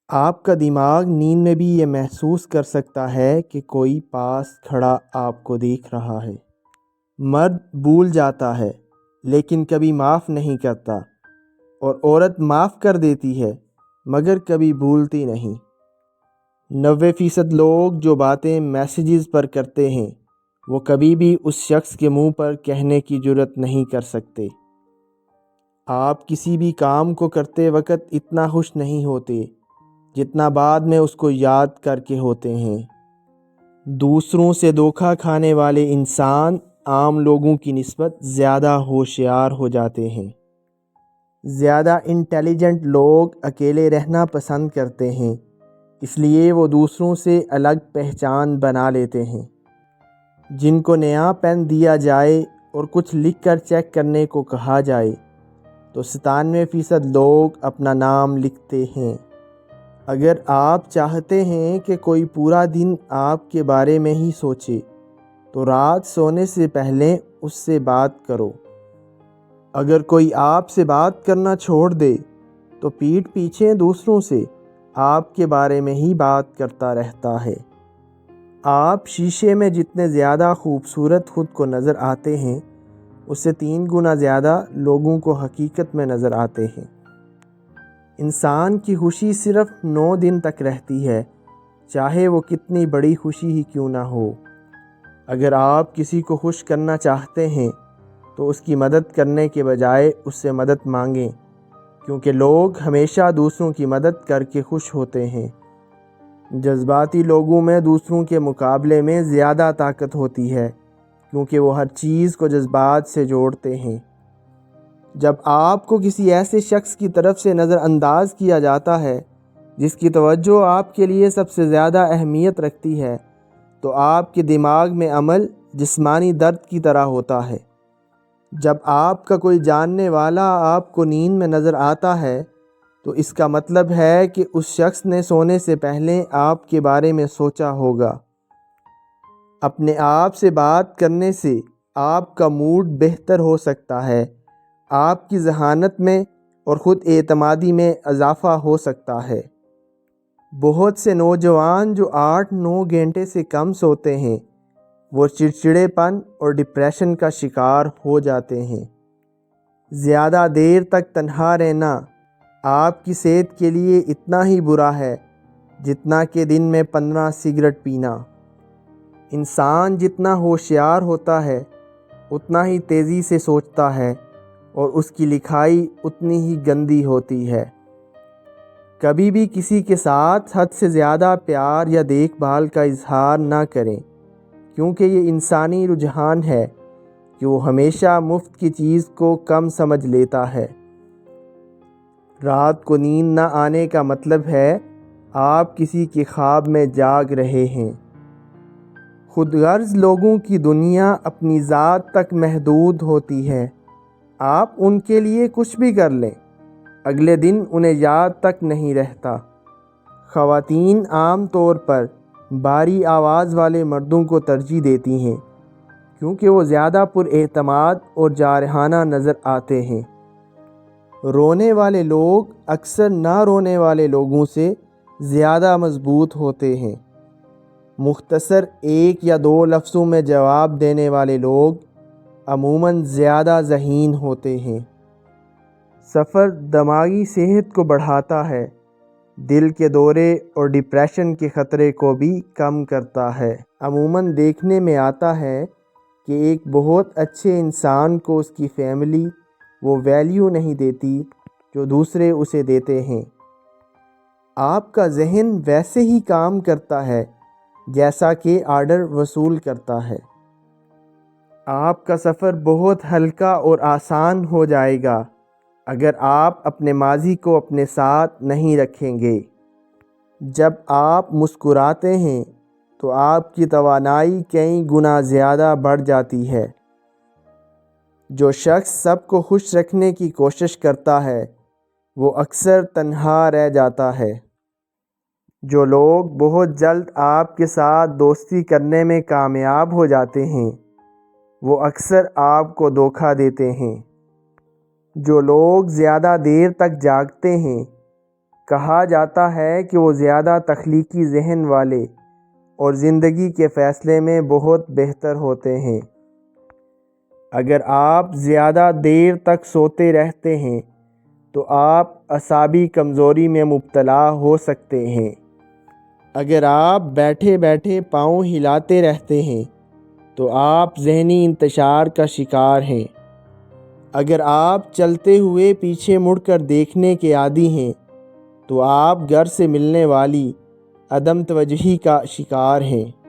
آپ کا دماغ نیند میں بھی یہ محسوس کر سکتا ہے کہ کوئی پاس کھڑا آپ کو دیکھ رہا ہے۔ مرد بھول جاتا ہے لیکن کبھی معاف نہیں کرتا، اور عورت معاف کر دیتی ہے مگر کبھی بھولتی نہیں۔ 90% لوگ جو باتیں میسیجز پر کرتے ہیں وہ کبھی بھی اس شخص کے منہ پر کہنے کی جرات نہیں کر سکتے۔ آپ کسی بھی کام کو کرتے وقت اتنا خوش نہیں ہوتے جتنا بعد میں اس کو یاد کر کے ہوتے ہیں۔ دوسروں سے دھوکہ کھانے والے انسان عام لوگوں کی نسبت زیادہ ہوشیار ہو جاتے ہیں۔ زیادہ انٹیلیجنٹ لوگ اکیلے رہنا پسند کرتے ہیں، اس لیے وہ دوسروں سے الگ پہچان بنا لیتے ہیں۔ جن کو نیا پین دیا جائے اور کچھ لکھ کر چیک کرنے کو کہا جائے تو 97% لوگ اپنا نام لکھتے ہیں۔ اگر آپ چاہتے ہیں کہ کوئی پورا دن آپ کے بارے میں ہی سوچے تو رات سونے سے پہلے اس سے بات کرو۔ اگر کوئی آپ سے بات کرنا چھوڑ دے تو پیٹھ پیچھے دوسروں سے آپ کے بارے میں ہی بات کرتا رہتا ہے۔ آپ شیشے میں جتنے زیادہ خوبصورت خود کو نظر آتے ہیں اس سے 3 گنا زیادہ لوگوں کو حقیقت میں نظر آتے ہیں۔ انسان کی خوشی صرف 9 دن تک رہتی ہے، چاہے وہ کتنی بڑی خوشی ہی کیوں نہ ہو۔ اگر آپ کسی کو خوش کرنا چاہتے ہیں تو اس کی مدد کرنے کے بجائے اس سے مدد مانگیں، کیونکہ لوگ ہمیشہ دوسروں کی مدد کر کے خوش ہوتے ہیں۔ جذباتی لوگوں میں دوسروں کے مقابلے میں زیادہ طاقت ہوتی ہے، کیونکہ وہ ہر چیز کو جذبات سے جوڑتے ہیں۔ جب آپ کو کسی ایسے شخص کی طرف سے نظر انداز کیا جاتا ہے جس کی توجہ آپ کے لیے سب سے زیادہ اہمیت رکھتی ہے تو آپ کے دماغ میں عمل جسمانی درد کی طرح ہوتا ہے۔ جب آپ کا کوئی جاننے والا آپ کو نیند میں نظر آتا ہے تو اس کا مطلب ہے کہ اس شخص نے سونے سے پہلے آپ کے بارے میں سوچا ہوگا۔ اپنے آپ سے بات کرنے سے آپ کا موڈ بہتر ہو سکتا ہے، آپ کی ذہانت میں اور خود اعتمادی میں اضافہ ہو سکتا ہے۔ بہت سے نوجوان جو 8-9 گھنٹے سے کم سوتے ہیں وہ چڑچڑے پن اور ڈپریشن کا شکار ہو جاتے ہیں۔ زیادہ دیر تک تنہا رہنا آپ کی صحت کے لیے اتنا ہی برا ہے جتنا کہ دن میں 15 سگریٹ پینا۔ انسان جتنا ہوشیار ہوتا ہے اتنا ہی تیزی سے سوچتا ہے اور اس کی لکھائی اتنی ہی گندی ہوتی ہے۔ کبھی بھی کسی کے ساتھ حد سے زیادہ پیار یا دیکھ بھال کا اظہار نہ کریں، کیونکہ یہ انسانی رجحان ہے کہ وہ ہمیشہ مفت کی چیز کو کم سمجھ لیتا ہے۔ رات کو نیند نہ آنے کا مطلب ہے آپ کسی کے خواب میں جاگ رہے ہیں۔ خود غرض لوگوں کی دنیا اپنی ذات تک محدود ہوتی ہے۔ آپ ان کے لیے کچھ بھی کر لیں، اگلے دن انہیں یاد تک نہیں رہتا۔ خواتین عام طور پر بھاری آواز والے مردوں کو ترجیح دیتی ہیں کیونکہ وہ زیادہ پر اعتماد اور جارحانہ نظر آتے ہیں۔ رونے والے لوگ اکثر نہ رونے والے لوگوں سے زیادہ مضبوط ہوتے ہیں۔ مختصر 1 یا 2 لفظوں میں جواب دینے والے لوگ عموماً زیادہ ذہین ہوتے ہیں۔ سفر دماغی صحت کو بڑھاتا ہے، دل کے دورے اور ڈپریشن کے خطرے کو بھی کم کرتا ہے۔ عموماً دیکھنے میں آتا ہے کہ ایک بہت اچھے انسان کو اس کی فیملی وہ ویلیو نہیں دیتی جو دوسرے اسے دیتے ہیں۔ آپ کا ذہن ویسے ہی کام کرتا ہے جیسا کہ آرڈر وصول کرتا ہے۔ آپ کا سفر بہت ہلکا اور آسان ہو جائے گا اگر آپ اپنے ماضی کو اپنے ساتھ نہیں رکھیں گے۔ جب آپ مسکراتے ہیں تو آپ کی توانائی کئی گنا زیادہ بڑھ جاتی ہے۔ جو شخص سب کو خوش رکھنے کی کوشش کرتا ہے وہ اکثر تنہا رہ جاتا ہے۔ جو لوگ بہت جلد آپ کے ساتھ دوستی کرنے میں کامیاب ہو جاتے ہیں وہ اکثر آپ کو دھوکہ دیتے ہیں۔ جو لوگ زیادہ دیر تک جاگتے ہیں کہا جاتا ہے کہ وہ زیادہ تخلیقی ذہن والے اور زندگی کے فیصلے میں بہت بہتر ہوتے ہیں۔ اگر آپ زیادہ دیر تک سوتے رہتے ہیں تو آپ اعصابی کمزوری میں مبتلا ہو سکتے ہیں۔ اگر آپ بیٹھے بیٹھے پاؤں ہلاتے رہتے ہیں تو آپ ذہنی انتشار کا شکار ہیں۔ اگر آپ چلتے ہوئے پیچھے مڑ کر دیکھنے کے عادی ہیں تو آپ گھر سے ملنے والی عدم توجہی کا شکار ہیں۔